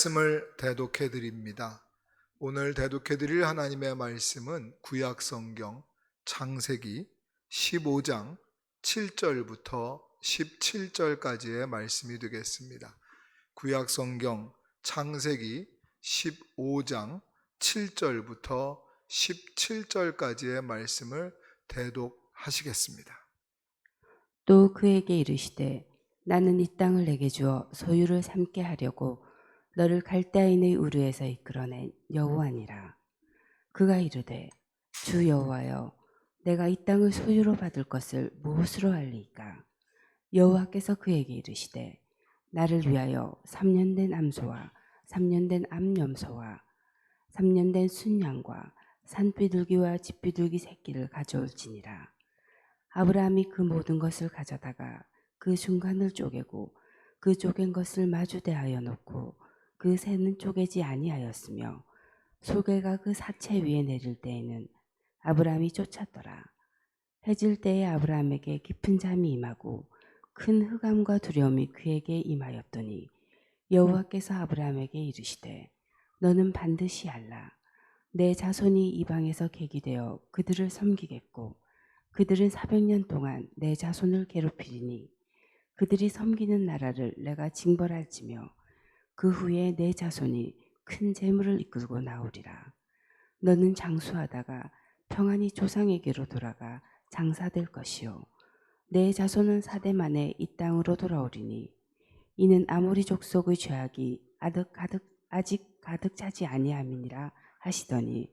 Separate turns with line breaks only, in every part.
말씀을 대독해 드립니다. 오늘 대독해 드릴 하나님의 말씀은 구약성경 창세기 15장 7절부터 17절까지의 말씀이 되겠습니다. 구약성경 창세기 15장 7절부터 17절까지의 말씀을 대독하시겠습니다.
또 그에게 이르시되 나는 이 땅을 내게 주어 소유를 삼게 하려고 너를 갈대아인의 우르에서 이끌어낸 여호와니라. 그가 이르되 주 여호와여, 내가 이 땅을 소유로 받을 것을 무엇으로 알리이까? 여호와께서 그에게 이르시되 나를 위하여 3년 된 암소와 3년 된 암염소와 3년 된 순양과 산비둘기와 집비둘기 새끼를 가져올지니라. 아브라함이 그 모든 것을 가져다가 그 중간을 쪼개고 그 쪼갠 것을 마주대하여 놓고 그 새는 쪼개지 아니하였으며 소개가 그 사체 위에 내릴 때에는 아브라함이 쫓았더라. 해질 때에 아브라함에게 깊은 잠이 임하고 큰 흑암과 두려움이 그에게 임하였더니 여호와께서 아브라함에게 이르시되 너는 반드시 알라. 내 자손이 이방에서 객이 되어 그들을 섬기겠고 그들은 400년 동안 내 자손을 괴롭히리니 그들이 섬기는 나라를 내가 징벌할지며 그 후에 내 자손이 큰 재물을 이끌고 나오리라. 너는 장수하다가 평안히 조상에게로 돌아가 장사될 것이요 내 자손은 4대 만에 이 땅으로 돌아오리니 이는 아모리 족속의 죄악이 아직 가득 차지 아니함이니라 하시더니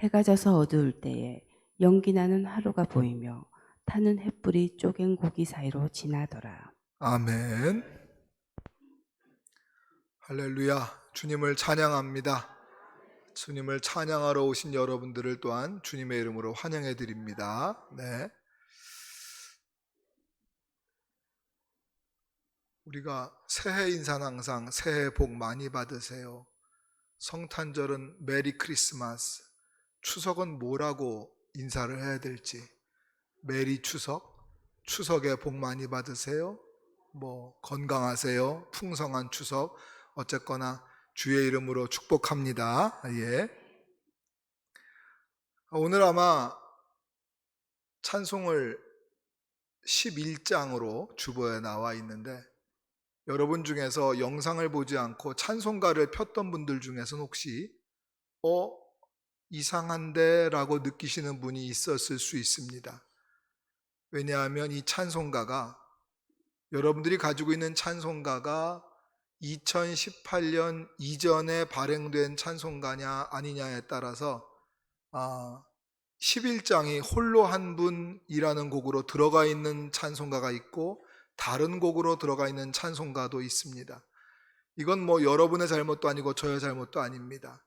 해가 져서 어두울 때에 연기나는 하루가 보이며 타는 횃불이 쪼갠 고기 사이로 지나더라.
아멘. 할렐루야. 주님을 찬양합니다. 주님을 찬양하러 오신 여러분들을 또한 주님의 이름으로 환영해 드립니다. 네. 우리가 새해 인사는 항상 새해 복 많이 받으세요. 성탄절은 메리 크리스마스, 추석은 뭐라고 인사를 해야 될지. 메리 추석, 추석에 복 많이 받으세요. 건강하세요. 풍성한 추석. 어쨌거나 주의 이름으로 축복합니다. 예. 오늘 아마 찬송을 11장으로 주보에 나와 있는데 여러분 중에서 영상을 보지 않고 찬송가를 폈던 분들 중에서는 혹시 이상한데 라고 느끼시는 분이 있었을 수 있습니다. 왜냐하면 이 찬송가가 여러분들이 가지고 있는 찬송가가 2018년 이전에 발행된 찬송가냐 아니냐에 따라서 11장이 홀로 한 분이라는 곡으로 들어가 있는 찬송가가 있고 다른 곡으로 들어가 있는 찬송가도 있습니다. 이건 여러분의 잘못도 아니고 저의 잘못도 아닙니다.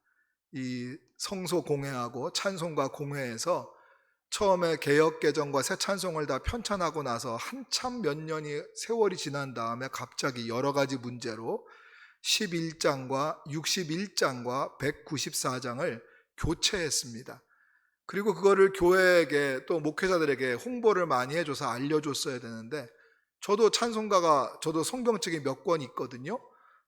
이 성소 공회하고 찬송가 공회에서 처음에 개역개정과 새 찬송을 다 편찬하고 나서 한참 몇 년이 세월이 지난 다음에 갑자기 여러 가지 문제로 11장과 61장과 194장을 교체했습니다. 그리고 그거를 교회에게 또 목회자들에게 홍보를 많이 해줘서 알려줬어야 되는데 저도 성경책이 몇 권 있거든요.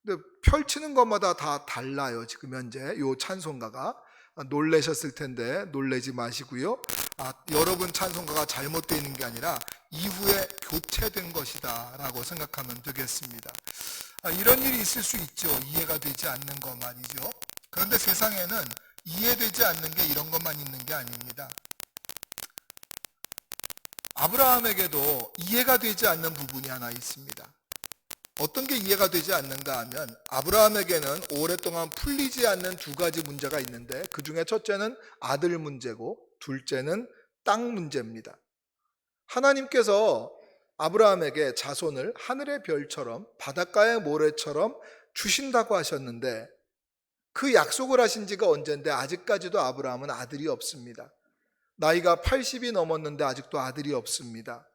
근데 펼치는 것마다 다 달라요. 지금 현재 요 찬송가가. 놀라셨을 텐데 놀라지 마시고요. 여러분 찬송가가 잘못되어 있는 게 아니라 이후에 교체된 것이다 라고 생각하면 되겠습니다. 이런 일이 있을 수 있죠. 이해가 되지 않는 것 말이죠. 그런데 세상에는 이해되지 않는 게 이런 것만 있는 게 아닙니다. 아브라함에게도 이해가 되지 않는 부분이 하나 있습니다. 어떤 게 이해가 되지 않는가 하면 아브라함에게는 오랫동안 풀리지 않는 두 가지 문제가 있는데 그 중에 첫째는 아들 문제고 둘째는 땅 문제입니다. 하나님께서 아브라함에게 자손을 하늘의 별처럼 바닷가의 모래처럼 주신다고 하셨는데 그 약속을 하신 지가 언젠데 아직까지도 아브라함은 아들이 없습니다. 나이가 80이 넘었는데 아직도 아들이 없습니다.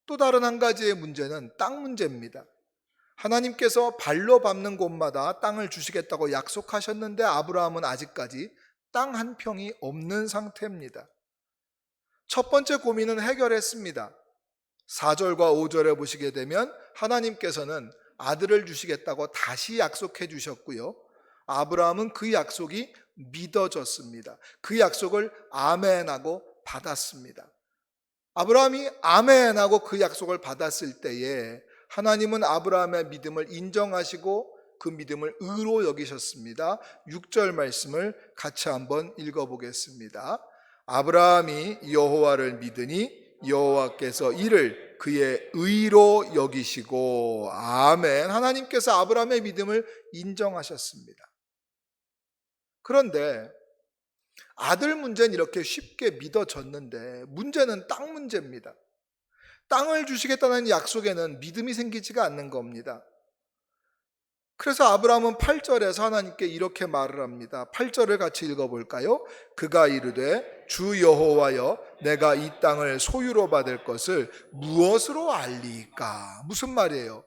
또 다른 한 가지의 문제는 땅 문제입니다. 하나님께서 발로 밟는 곳마다 땅을 주시겠다고 약속하셨는데 아브라함은 아직까지 땅 한 평이 없는 상태입니다. 첫 번째 고민은 해결했습니다. 4절과 5절에 보시게 되면 하나님께서는 아들을 주시겠다고 다시 약속해 주셨고요. 아브라함은 그 약속이 믿어졌습니다. 그 약속을 아멘하고 받았습니다. 아브라함이 아멘하고 그 약속을 받았을 때에 하나님은 아브라함의 믿음을 인정하시고 그 믿음을 의로 여기셨습니다. 6절 말씀을 같이 한번 읽어보겠습니다. 아브라함이 여호와를 믿으니 여호와께서 이를 그의 의로 여기시고, 아멘. 하나님께서 아브라함의 믿음을 인정하셨습니다. 그런데 아들 문제는 이렇게 쉽게 믿어졌는데 문제는 땅 문제입니다. 땅을 주시겠다는 약속에는 믿음이 생기지가 않는 겁니다. 그래서 아브라함은 8절에서 하나님께 이렇게 말을 합니다. 8절을 같이 읽어볼까요? 그가 이르되 주 여호와여, 내가 이 땅을 소유로 받을 것을 무엇으로 알리까? 무슨 말이에요?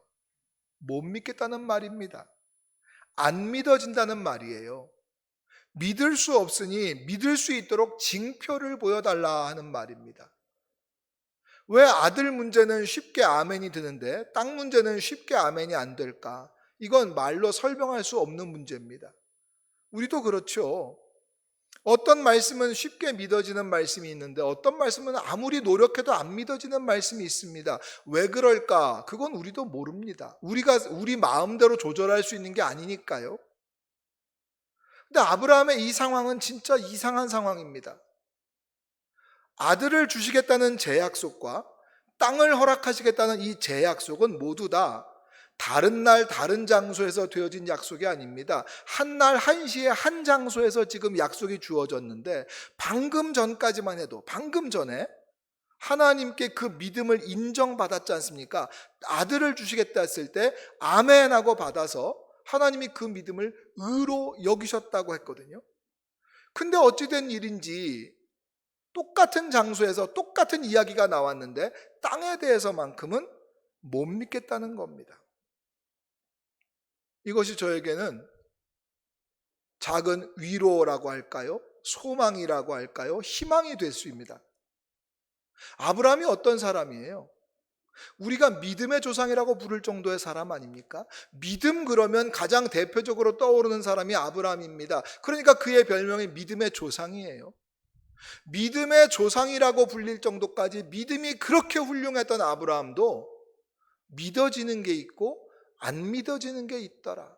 못 믿겠다는 말입니다. 안 믿어진다는 말이에요. 믿을 수 없으니 믿을 수 있도록 징표를 보여달라 하는 말입니다. 왜 아들 문제는 쉽게 아멘이 되는데 땅 문제는 쉽게 아멘이 안 될까? 이건 말로 설명할 수 없는 문제입니다. 우리도 그렇죠. 어떤 말씀은 쉽게 믿어지는 말씀이 있는데 어떤 말씀은 아무리 노력해도 안 믿어지는 말씀이 있습니다. 왜 그럴까? 그건 우리도 모릅니다. 우리 마음대로 조절할 수 있는 게 아니니까요. 근데 아브라함의 이 상황은 진짜 이상한 상황입니다. 아들을 주시겠다는 제약속과 땅을 허락하시겠다는 이 제약속은 모두 다 다른 날 다른 장소에서 되어진 약속이 아닙니다. 한 날 한시에 한 장소에서 지금 약속이 주어졌는데 방금 전까지만 해도 방금 전에 하나님께 그 믿음을 인정받았지 않습니까? 아들을 주시겠다 했을 때 아멘하고 받아서 하나님이 그 믿음을 의로 여기셨다고 했거든요. 근데 어찌된 일인지 똑같은 장소에서 똑같은 이야기가 나왔는데 땅에 대해서만큼은 못 믿겠다는 겁니다. 이것이 저에게는 작은 위로라고 할까요? 소망이라고 할까요? 희망이 될 수 있습니다. 아브라함이 어떤 사람이에요? 우리가 믿음의 조상이라고 부를 정도의 사람 아닙니까? 믿음 그러면 가장 대표적으로 떠오르는 사람이 아브라함입니다. 그러니까 그의 별명이 믿음의 조상이에요. 믿음의 조상이라고 불릴 정도까지 믿음이 그렇게 훌륭했던 아브라함도 믿어지는 게 있고 안 믿어지는 게 있더라.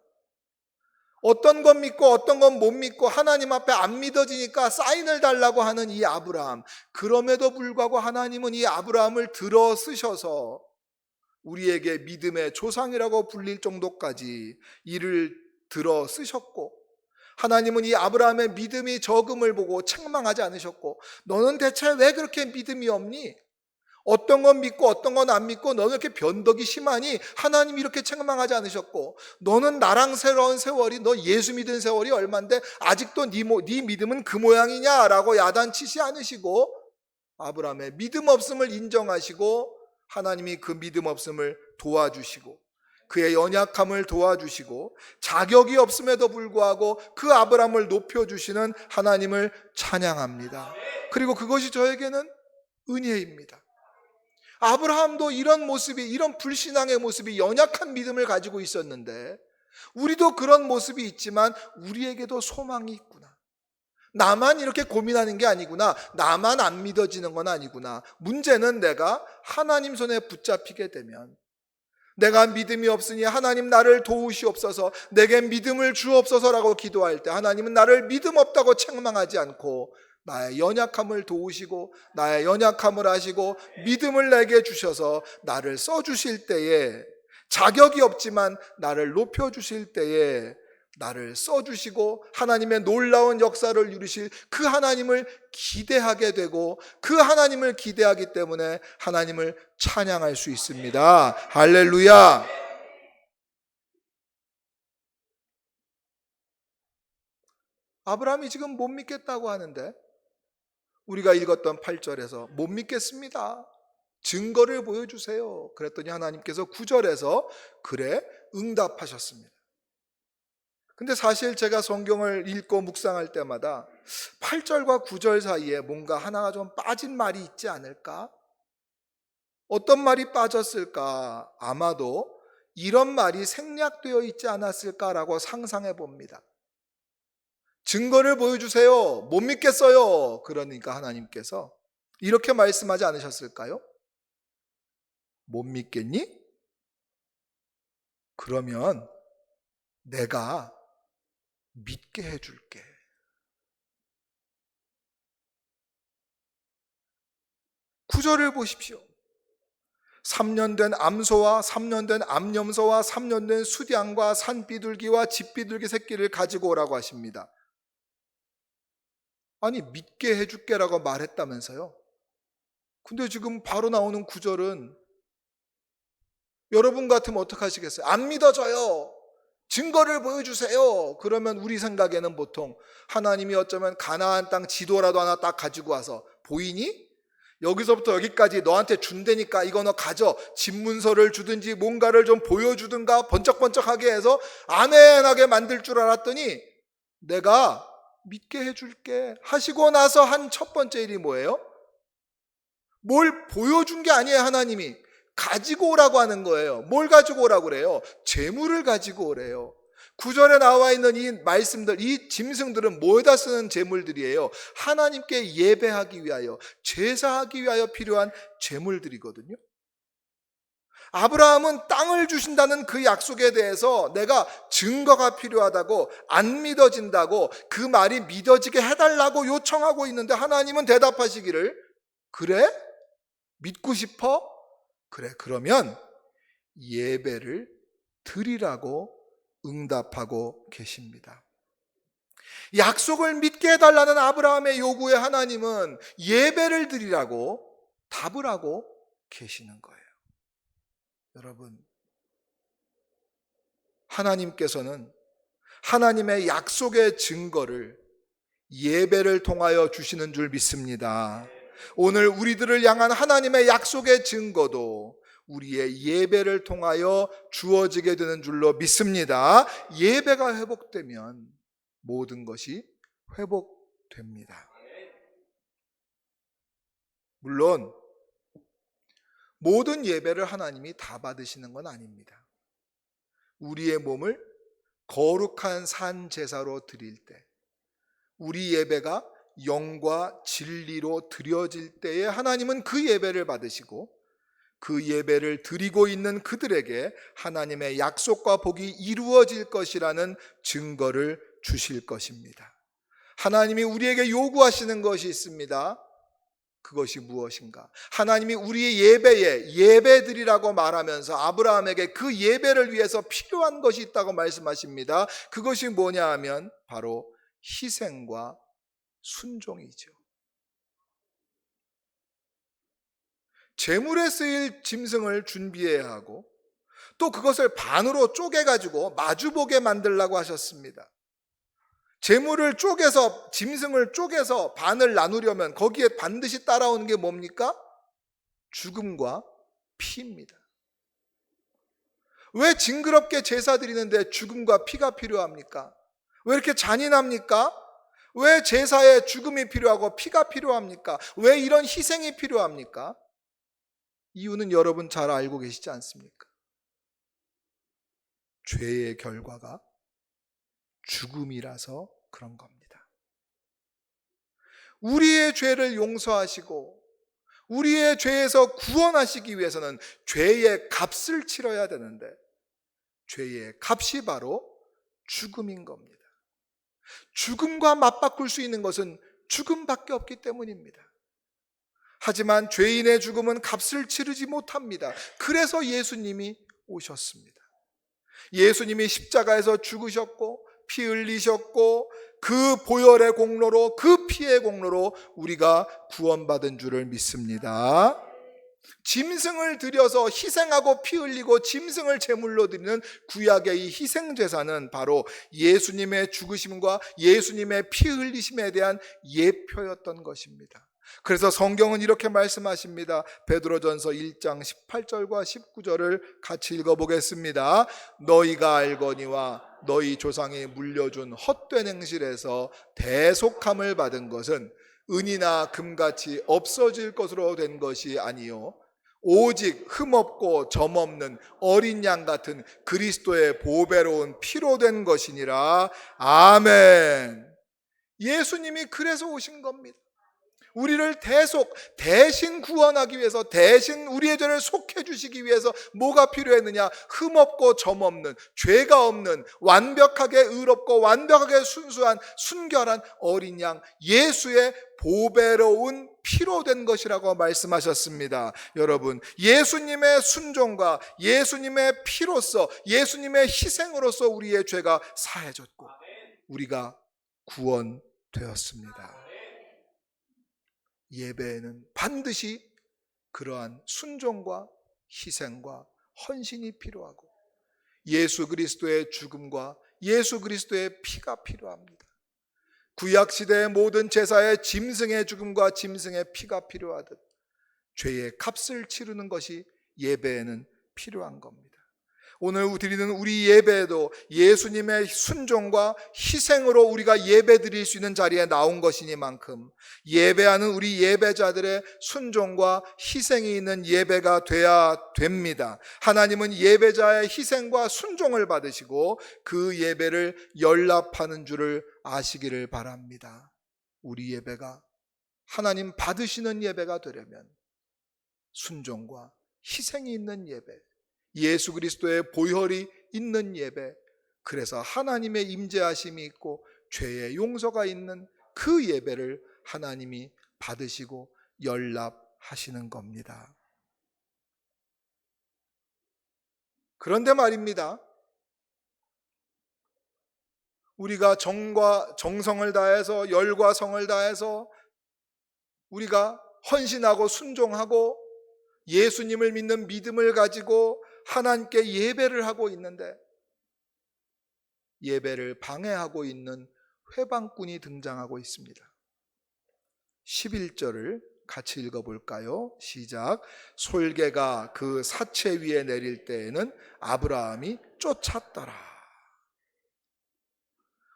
어떤 건 믿고 어떤 건 못 믿고 하나님 앞에 안 믿어지니까 사인을 달라고 하는 이 아브라함. 그럼에도 불구하고 하나님은 이 아브라함을 들어 쓰셔서 우리에게 믿음의 조상이라고 불릴 정도까지 이를 들어 쓰셨고, 하나님은 이 아브라함의 믿음이 적음을 보고 책망하지 않으셨고, 너는 대체 왜 그렇게 믿음이 없니? 어떤 건 믿고 어떤 건 안 믿고 너는 이렇게 변덕이 심하니? 하나님이 이렇게 책망하지 않으셨고, 너는 나랑 새로운 세월이, 너 예수 믿은 세월이 얼만데 아직도 네 믿음은 그 모양이냐라고 야단치지 않으시고 아브라함의 믿음 없음을 인정하시고 하나님이 그 믿음 없음을 도와주시고 그의 연약함을 도와주시고 자격이 없음에도 불구하고 그 아브라함을 높여주시는 하나님을 찬양합니다. 그리고 그것이 저에게는 은혜입니다. 아브라함도 이런 모습이, 이런 불신앙의 모습이, 연약한 믿음을 가지고 있었는데 우리도 그런 모습이 있지만 우리에게도 소망이 있구나. 나만 이렇게 고민하는 게 아니구나. 나만 안 믿어지는 건 아니구나. 문제는 내가 하나님 손에 붙잡히게 되면, 내가 믿음이 없으니 하나님 나를 도우시옵소서, 내게 믿음을 주옵소서라고 기도할 때 하나님은 나를 믿음 없다고 책망하지 않고 나의 연약함을 도우시고 나의 연약함을 아시고 믿음을 내게 주셔서 나를 써주실 때에, 자격이 없지만 나를 높여주실 때에 나를 써주시고 하나님의 놀라운 역사를 이루실 그 하나님을 기대하게 되고, 그 하나님을 기대하기 때문에 하나님을 찬양할 수 있습니다. 할렐루야. 아브라함이 지금 못 믿겠다고 하는데 우리가 읽었던 8절에서 못 믿겠습니다, 증거를 보여주세요 그랬더니 하나님께서 9절에서 그래 응답하셨습니다. 근데 사실 제가 성경을 읽고 묵상할 때마다 8절과 9절 사이에 뭔가 하나가 좀 빠진 말이 있지 않을까? 어떤 말이 빠졌을까? 아마도 이런 말이 생략되어 있지 않았을까라고 상상해 봅니다. 증거를 보여주세요. 못 믿겠어요. 그러니까 하나님께서 이렇게 말씀하지 않으셨을까요? 못 믿겠니? 그러면 내가 믿게 해줄게. 구절을 보십시오. 3년 된 암소와 3년 된 암염소와 3년 된 수량과 산비둘기와 집비둘기 새끼를 가지고 오라고 하십니다. 아니, 믿게 해줄게라고 말했다면서요. 근데 지금 바로 나오는 구절은 여러분 같으면 어떻게 하시겠어요? 안 믿어져요. 증거를 보여주세요. 그러면 우리 생각에는 보통 하나님이 어쩌면 가나안 땅 지도라도 하나 딱 가지고 와서 보이니? 여기서부터 여기까지 너한테 준다니까 이거 너 가져. 집문서를 주든지 뭔가를 좀 보여주든가 번쩍번쩍하게 해서 아멘하게 만들 줄 알았더니 내가 믿게 해줄게 하시고 나서 한 첫 번째 일이 뭐예요? 뭘 보여준 게 아니에요. 하나님이 가지고 오라고 하는 거예요. 뭘 가지고 오라고 그래요? 재물을 가지고 오래요. 9절에 나와 있는 이 말씀들, 이 짐승들은 뭐에다 쓰는 재물들이에요? 하나님께 예배하기 위하여, 제사하기 위하여 필요한 재물들이거든요. 아브라함은 땅을 주신다는 그 약속에 대해서 내가 증거가 필요하다고, 안 믿어진다고, 그 말이 믿어지게 해달라고 요청하고 있는데 하나님은 대답하시기를, 그래? 믿고 싶어? 그래, 그러면 예배를 드리라고 응답하고 계십니다. 약속을 믿게 해달라는 아브라함의 요구에 하나님은 예배를 드리라고 답을 하고 계시는 거예요. 여러분, 하나님께서는 하나님의 약속의 증거를 예배를 통하여 주시는 줄 믿습니다. 오늘 우리들을 향한 하나님의 약속의 증거도 우리의 예배를 통하여 주어지게 되는 줄로 믿습니다. 예배가 회복되면 모든 것이 회복됩니다. 물론 모든 예배를 하나님이 다 받으시는 건 아닙니다. 우리의 몸을 거룩한 산 제사로 드릴 때, 우리 예배가 영과 진리로 드려질 때에 하나님은 그 예배를 받으시고 그 예배를 드리고 있는 그들에게 하나님의 약속과 복이 이루어질 것이라는 증거를 주실 것입니다. 하나님이 우리에게 요구하시는 것이 있습니다. 그것이 무엇인가? 하나님이 우리의 예배에 예배드리라고 말하면서 아브라함에게 그 예배를 위해서 필요한 것이 있다고 말씀하십니다. 그것이 뭐냐 하면 바로 희생과 순종이죠. 제물에 쓰일 짐승을 준비해야 하고 또 그것을 반으로 쪼개가지고 마주보게 만들라고 하셨습니다. 제물을 쪼개서, 짐승을 쪼개서 반을 나누려면 거기에 반드시 따라오는 게 뭡니까? 죽음과 피입니다. 왜 징그럽게 제사 드리는데 죽음과 피가 필요합니까? 왜 이렇게 잔인합니까? 왜 제사에 죽음이 필요하고 피가 필요합니까? 왜 이런 희생이 필요합니까? 이유는 여러분 잘 알고 계시지 않습니까? 죄의 결과가 죽음이라서 그런 겁니다. 우리의 죄를 용서하시고 우리의 죄에서 구원하시기 위해서는 죄의 값을 치러야 되는데 죄의 값이 바로 죽음인 겁니다. 죽음과 맞바꿀 수 있는 것은 죽음밖에 없기 때문입니다. 하지만 죄인의 죽음은 값을 치르지 못합니다. 그래서 예수님이 오셨습니다. 예수님이 십자가에서 죽으셨고 피 흘리셨고 그 보혈의 공로로, 그 피의 공로로 우리가 구원받은 줄을 믿습니다. 짐승을 들여서 희생하고 피 흘리고 짐승을 제물로 드리는 구약의 이 희생제사는 바로 예수님의 죽으심과 예수님의 피 흘리심에 대한 예표였던 것입니다. 그래서 성경은 이렇게 말씀하십니다. 베드로전서 1장 18절과 19절을 같이 읽어보겠습니다. 너희가 알거니와 너희 조상이 물려준 헛된 행실에서 대속함을 받은 것은 은이나 금같이 없어질 것으로 된 것이 아니요 오직 흠없고 점없는 어린 양 같은 그리스도의 보배로운 피로 된 것이니라. 아멘. 예수님이 그래서 오신 겁니다. 우리를 대신 구원하기 위해서, 대신 우리의 죄를 속해 주시기 위해서 뭐가 필요했느냐? 흠없고 점없는, 죄가 없는, 완벽하게 의롭고 완벽하게 순수한 순결한 어린 양 예수의 보배로운 피로 된 것이라고 말씀하셨습니다. 여러분, 예수님의 순종과 예수님의 피로서, 예수님의 희생으로서 우리의 죄가 사해졌고 우리가 구원되었습니다. 예배에는 반드시 그러한 순종과 희생과 헌신이 필요하고 예수 그리스도의 죽음과 예수 그리스도의 피가 필요합니다. 구약시대의 모든 제사에 짐승의 죽음과 짐승의 피가 필요하듯 죄의 값을 치르는 것이 예배에는 필요한 겁니다. 오늘 드리는 우리 예배에도 예수님의 순종과 희생으로 우리가 예배 드릴 수 있는 자리에 나온 것이니만큼 예배하는 우리 예배자들의 순종과 희생이 있는 예배가 돼야 됩니다. 하나님은 예배자의 희생과 순종을 받으시고 그 예배를 연락하는 줄을 아시기를 바랍니다. 우리 예배가 하나님 받으시는 예배가 되려면 순종과 희생이 있는 예배, 예수 그리스도의 보혈이 있는 예배, 그래서 하나님의 임재하심이 있고 죄의 용서가 있는 그 예배를 하나님이 받으시고 연락하시는 겁니다. 그런데 말입니다, 우리가 정과 정성을 다해서 열과 성을 다해서 우리가 헌신하고 순종하고 예수님을 믿는 믿음을 가지고 하나님께 예배를 하고 있는데 예배를 방해하고 있는 회방꾼이 등장하고 있습니다. 11절을 같이 읽어볼까요? 시작. 솔개가 그 사체 위에 내릴 때에는 아브라함이 쫓았더라.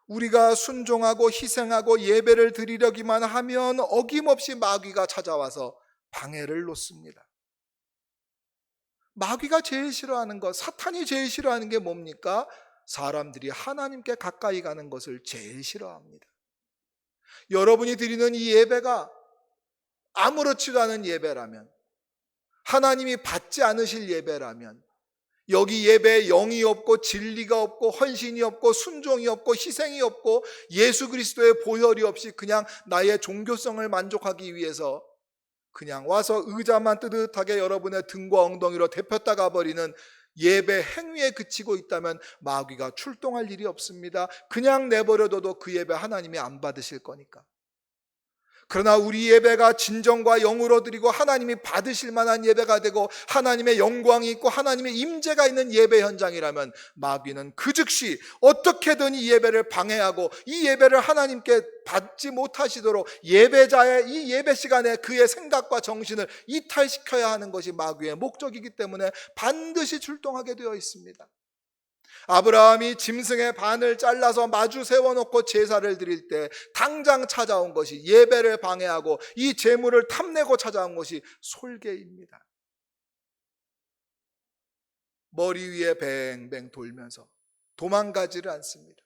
우리가 순종하고 희생하고 예배를 드리려기만 하면 어김없이 마귀가 찾아와서 방해를 놓습니다. 마귀가 제일 싫어하는 것, 사탄이 제일 싫어하는 게 뭡니까? 사람들이 하나님께 가까이 가는 것을 제일 싫어합니다. 여러분이 드리는 이 예배가 아무렇지도 않은 예배라면, 하나님이 받지 않으실 예배라면, 여기 예배에 영이 없고 진리가 없고 헌신이 없고 순종이 없고 희생이 없고 예수 그리스도의 보혈이 없이 그냥 나의 종교성을 만족하기 위해서 그냥 와서 의자만 뜨뜻하게 여러분의 등과 엉덩이로 데폈다 가버리는 예배 행위에 그치고 있다면 마귀가 출동할 일이 없습니다. 그냥 내버려둬도 그 예배 하나님이 안 받으실 거니까. 그러나 우리 예배가 진정과 영으로 드리고 하나님이 받으실 만한 예배가 되고 하나님의 영광이 있고 하나님의 임재가 있는 예배 현장이라면 마귀는 그 즉시 어떻게든 이 예배를 방해하고 이 예배를 하나님께 받지 못하시도록 예배자의 이 예배 시간에 그의 생각과 정신을 이탈시켜야 하는 것이 마귀의 목적이기 때문에 반드시 출동하게 되어 있습니다. 아브라함이 짐승의 반을 잘라서 마주 세워놓고 제사를 드릴 때 당장 찾아온 것이 예배를 방해하고 이 제물을 탐내고 찾아온 것이 솔개입니다. 머리 위에 뱅뱅 돌면서 도망가지를 않습니다.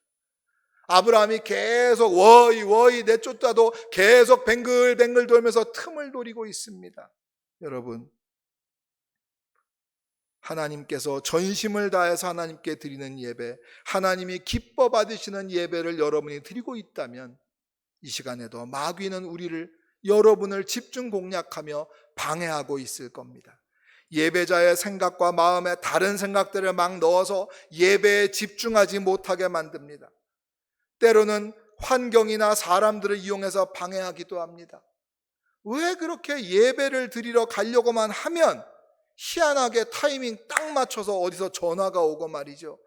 아브라함이 계속 워이 내쫓아도 계속 뱅글뱅글 돌면서 틈을 노리고 있습니다. 여러분, 하나님께서 전심을 다해서 하나님께 드리는 예배, 하나님이 기뻐 받으시는 예배를 여러분이 드리고 있다면 이 시간에도 마귀는 여러분을 집중 공략하며 방해하고 있을 겁니다. 예배자의 생각과 마음에 다른 생각들을 막 넣어서 예배에 집중하지 못하게 만듭니다. 때로는 환경이나 사람들을 이용해서 방해하기도 합니다. 왜 그렇게 예배를 드리러 가려고만 하면 희한하게 타이밍 딱 맞춰서 어디서 전화가 오고 말이죠.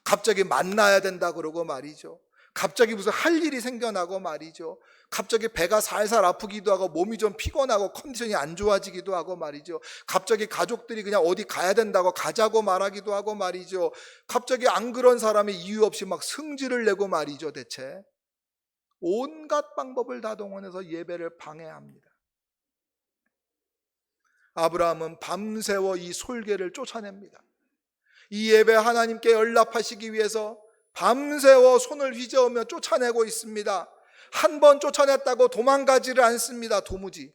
갑자기 만나야 된다 그러고 말이죠. 갑자기 무슨 할 일이 생겨나고 말이죠. 갑자기 배가 살살 아프기도 하고 몸이 좀 피곤하고 컨디션이 안 좋아지기도 하고 말이죠. 갑자기 가족들이 그냥 어디 가야 된다고 가자고 말하기도 하고 말이죠. 갑자기 안 그런 사람이 이유 없이 막 승질을 내고 말이죠. 대체 온갖 방법을 다 동원해서 예배를 방해합니다. 아브라함은 밤새워 이 솔개를 쫓아냅니다. 이 예배 하나님께 연락하시기 위해서 밤새워 손을 휘저으며 쫓아내고 있습니다. 한 번 쫓아냈다고 도망가지를 않습니다. 도무지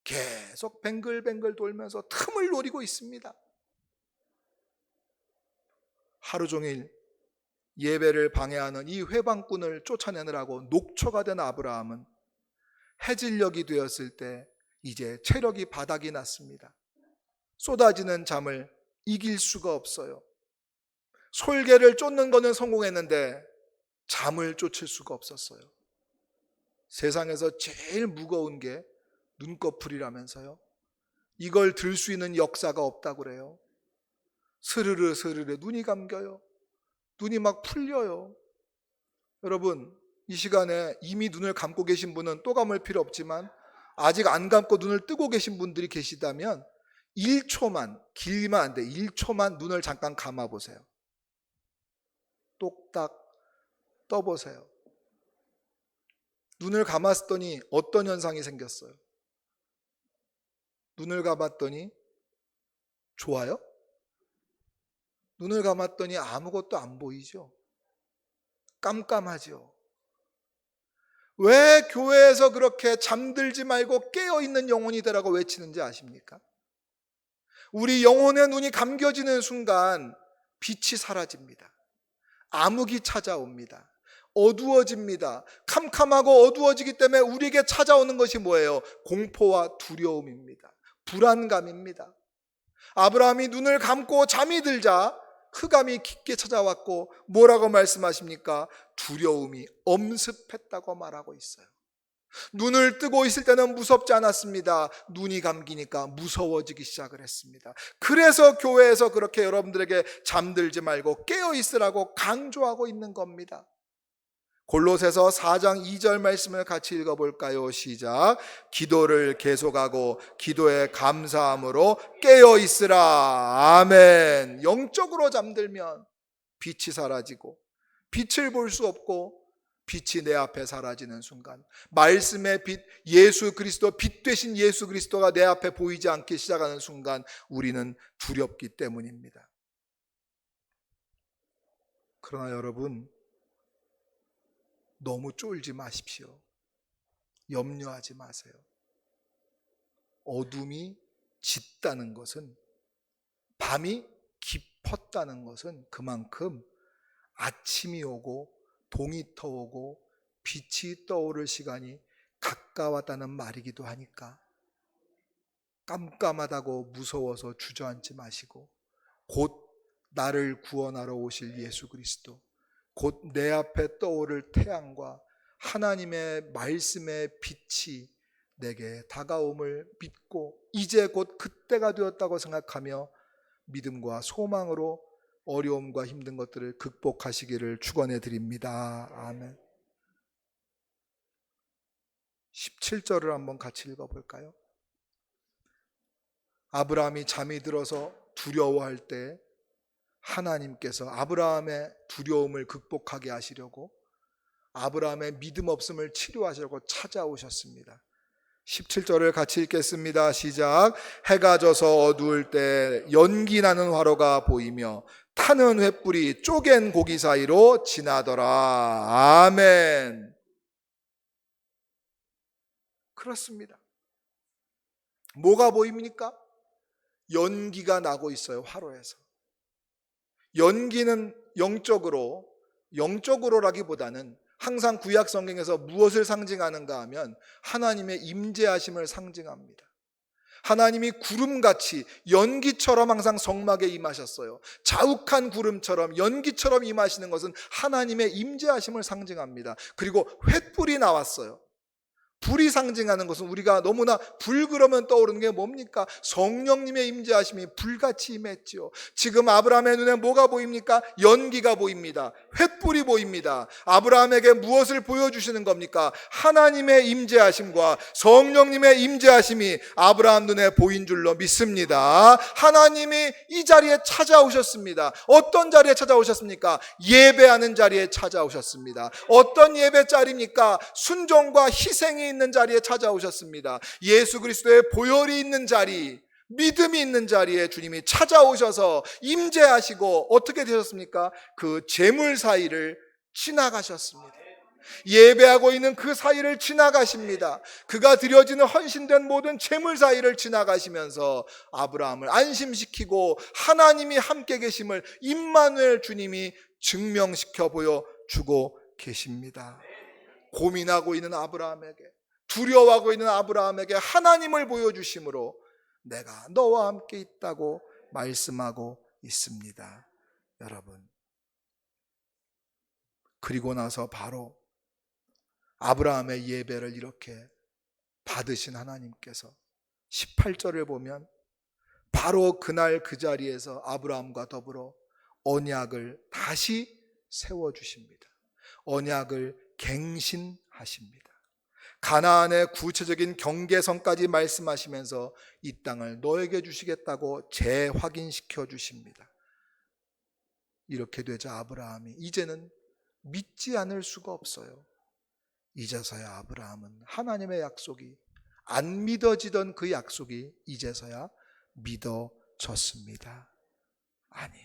계속 뱅글뱅글 돌면서 틈을 노리고 있습니다. 하루 종일 예배를 방해하는 이 회방꾼을 쫓아내느라고 녹초가 된 아브라함은 해질녘이 되었을 때 이제 체력이 바닥이 났습니다. 쏟아지는 잠을 이길 수가 없어요. 솔개를 쫓는 거는 성공했는데 잠을 쫓을 수가 없었어요. 세상에서 제일 무거운 게 눈꺼풀이라면서요. 이걸 들 수 있는 역사가 없다고 그래요. 스르르 스르르 눈이 감겨요. 눈이 막 풀려요. 여러분, 이 시간에 이미 눈을 감고 계신 분은 또 감을 필요 없지만 아직 안 감고 눈을 뜨고 계신 분들이 계시다면 1초만, 길면 안 돼, 1초만 눈을 잠깐 감아보세요. 똑딱 떠보세요. 눈을 감았더니 어떤 현상이 생겼어요? 눈을 감았더니 좋아요? 눈을 감았더니 아무것도 안 보이죠? 깜깜하죠? 왜 교회에서 그렇게 잠들지 말고 깨어있는 영혼이 되라고 외치는지 아십니까? 우리 영혼의 눈이 감겨지는 순간 빛이 사라집니다. 암흑이 찾아옵니다. 어두워집니다. 캄캄하고 어두워지기 때문에 우리에게 찾아오는 것이 뭐예요? 공포와 두려움입니다. 불안감입니다. 아브라함이 눈을 감고 잠이 들자 흑암이 깊게 찾아왔고 뭐라고 말씀하십니까? 두려움이 엄습했다고 말하고 있어요. 눈을 뜨고 있을 때는 무섭지 않았습니다. 눈이 감기니까 무서워지기 시작을 했습니다. 그래서 교회에서 그렇게 여러분들에게 잠들지 말고 깨어 있으라고 강조하고 있는 겁니다. 골로새서 4장 2절 말씀을 같이 읽어볼까요? 시작. 기도를 계속하고 기도에 감사함으로 깨어 있으라. 아멘. 영적으로 잠들면 빛이 사라지고 빛을 볼 수 없고 빛이 내 앞에 사라지는 순간, 말씀의 빛, 예수 그리스도, 빛 되신 예수 그리스도가 내 앞에 보이지 않기 시작하는 순간 우리는 두렵기 때문입니다. 그러나 여러분, 너무 쫄지 마십시오. 염려하지 마세요. 어둠이 짙다는 것은, 밤이 깊었다는 것은 그만큼 아침이 오고 동이 터오고 빛이 떠오를 시간이 가까웠다는 말이기도 하니까 깜깜하다고 무서워서 주저앉지 마시고 곧 나를 구원하러 오실 예수 그리스도, 곧 내 앞에 떠오를 태양과 하나님의 말씀의 빛이 내게 다가옴을 믿고 이제 곧 그때가 되었다고 생각하며 믿음과 소망으로 어려움과 힘든 것들을 극복하시기를 축원해 드립니다. 아멘. 17절을 한번 같이 읽어볼까요? 아브라함이 잠이 들어서 두려워할 때 하나님께서 아브라함의 두려움을 극복하게 하시려고, 아브라함의 믿음 없음을 치료하시려고 찾아오셨습니다. 17절을 같이 읽겠습니다. 시작. 해가 져서 어두울 때 연기 나는 화로가 보이며 타는 횃불이 쪼갠 고기 사이로 지나더라. 아멘. 그렇습니다. 뭐가 보입니까? 연기가 나고 있어요. 화로에서. 연기는 영적으로라기보다는 항상 구약 성경에서 무엇을 상징하는가 하면 하나님의 임재하심을 상징합니다. 하나님이 구름같이 연기처럼 항상 성막에 임하셨어요. 자욱한 구름처럼 연기처럼 임하시는 것은 하나님의 임재하심을 상징합니다. 그리고 횃불이 나왔어요. 불이 상징하는 것은 우리가 너무나 불 그러면 떠오르는 게 뭡니까? 성령님의 임재하심이 불같이 임했죠. 지금 아브라함의 눈에 뭐가 보입니까? 연기가 보입니다. 횃불이 보입니다. 아브라함에게 무엇을 보여주시는 겁니까? 하나님의 임재하심과 성령님의 임재하심이 아브라함 눈에 보인 줄로 믿습니다. 하나님이 이 자리에 찾아오셨습니다. 어떤 자리에 찾아오셨습니까? 예배하는 자리에 찾아오셨습니다. 어떤 예배 자리입니까? 순종과 희생이 있는 자리에 찾아오셨습니다. 예수 그리스도의 보혈이 있는 자리, 믿음이 있는 자리에 주님이 찾아오셔서 임재하시고 어떻게 되셨습니까? 그 재물 사이를 지나가셨습니다. 예배하고 있는 그 사이를 지나가십니다. 그가 드려지는 헌신된 모든 재물 사이를 지나가시면서 아브라함을 안심시키고 하나님이 함께 계심을 임마누엘 주님이 증명시켜 보여주고 계십니다. 고민하고 있는 아브라함에게, 두려워하고 있는 아브라함에게 하나님을 보여주심으로 내가 너와 함께 있다고 말씀하고 있습니다. 여러분, 그리고 나서 바로 아브라함의 예배를 이렇게 받으신 하나님께서 18절을 보면 바로 그날 그 자리에서 아브라함과 더불어 언약을 다시 세워주십니다. 언약을 갱신하십니다. 가나안의 구체적인 경계선까지 말씀하시면서 이 땅을 너에게 주시겠다고 재확인시켜 주십니다. 이렇게 되자 아브라함이 이제는 믿지 않을 수가 없어요. 이제서야 아브라함은 하나님의 약속이, 안 믿어지던 그 약속이 이제서야 믿어졌습니다. 아니,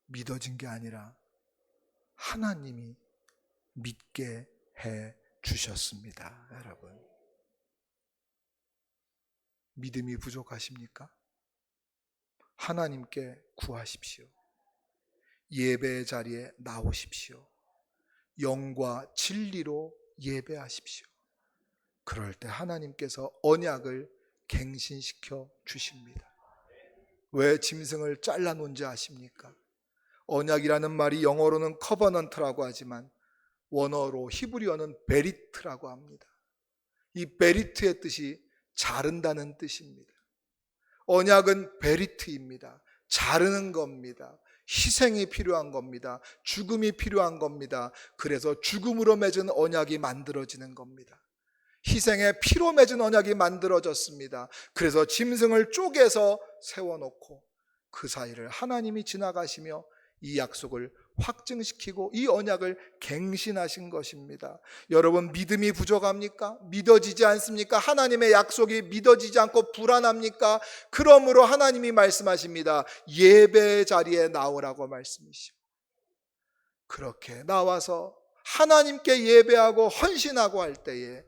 믿어진 게 아니라 하나님이 믿게 해 주셨습니다. 여러분, 믿음이 부족하십니까? 하나님께 구하십시오. 예배의 자리에 나오십시오. 영과 진리로 예배하십시오. 그럴 때 하나님께서 언약을 갱신시켜 주십니다. 왜 짐승을 잘라놓은지 아십니까? 언약이라는 말이 영어로는 커버넌트라고 하지만 원어로 히브리어는 베리트라고 합니다. 이 베리트의 뜻이 자른다는 뜻입니다. 언약은 베리트입니다. 자르는 겁니다. 희생이 필요한 겁니다. 죽음이 필요한 겁니다. 그래서 죽음으로 맺은 언약이 만들어지는 겁니다. 희생의 피로 맺은 언약이 만들어졌습니다. 그래서 짐승을 쪼개서 세워놓고 그 사이를 하나님이 지나가시며 이 약속을 확증시키고 이 언약을 갱신하신 것입니다. 여러분, 믿음이 부족합니까? 믿어지지 않습니까? 하나님의 약속이 믿어지지 않고 불안합니까? 그러므로 하나님이 말씀하십니다. 예배 자리에 나오라고 말씀이시오. 그렇게 나와서 하나님께 예배하고 헌신하고 할 때에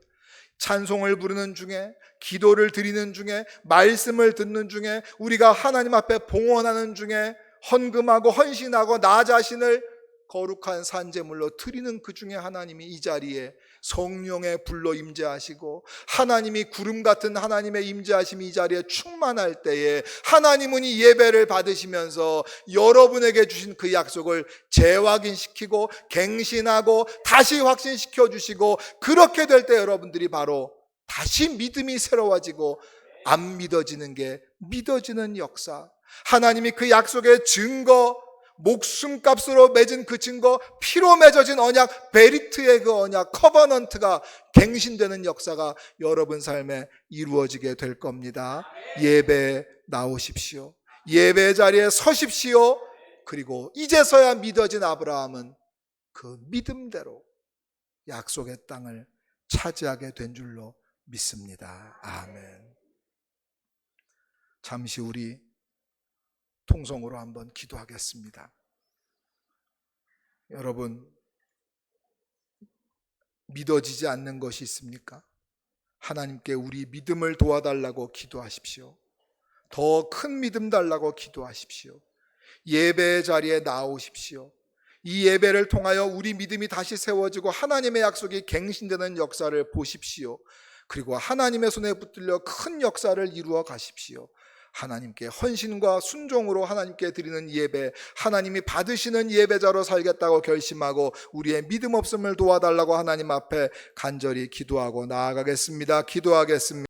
찬송을 부르는 중에, 기도를 드리는 중에, 말씀을 듣는 중에, 우리가 하나님 앞에 봉헌하는 중에, 헌금하고 헌신하고 나 자신을 거룩한 산제물로 드리는 그 중에 하나님이 이 자리에 성령의 불로 임재하시고 하나님이 구름 같은 하나님의 임재하심이 이 자리에 충만할 때에 하나님은 이 예배를 받으시면서 여러분에게 주신 그 약속을 재확인시키고 갱신하고 다시 확신시켜 주시고, 그렇게 될 때 여러분들이 바로 다시 믿음이 새로워지고 안 믿어지는 게 믿어지는 역사, 하나님이 그 약속의 증거, 목숨값으로 맺은 그 증거, 피로 맺어진 언약, 베리트의 그 언약, 커버넌트가 갱신되는 역사가 여러분 삶에 이루어지게 될 겁니다. 예배에 나오십시오. 예배 자리에 서십시오. 그리고 이제서야 믿어진 아브라함은 그 믿음대로 약속의 땅을 차지하게 된 줄로 믿습니다. 아멘. 잠시 우리 통성으로 한번 기도하겠습니다. 여러분, 믿어지지 않는 것이 있습니까? 하나님께 우리 믿음을 도와달라고 기도하십시오. 더 큰 믿음 달라고 기도하십시오. 예배의 자리에 나오십시오. 이 예배를 통하여 우리 믿음이 다시 세워지고 하나님의 약속이 갱신되는 역사를 보십시오. 그리고 하나님의 손에 붙들려 큰 역사를 이루어 가십시오. 하나님께 헌신과 순종으로 하나님께 드리는 예배, 하나님이 받으시는 예배자로 살겠다고 결심하고 우리의 믿음 없음을 도와달라고 하나님 앞에 간절히 기도하고 나아가겠습니다. 기도하겠습니다.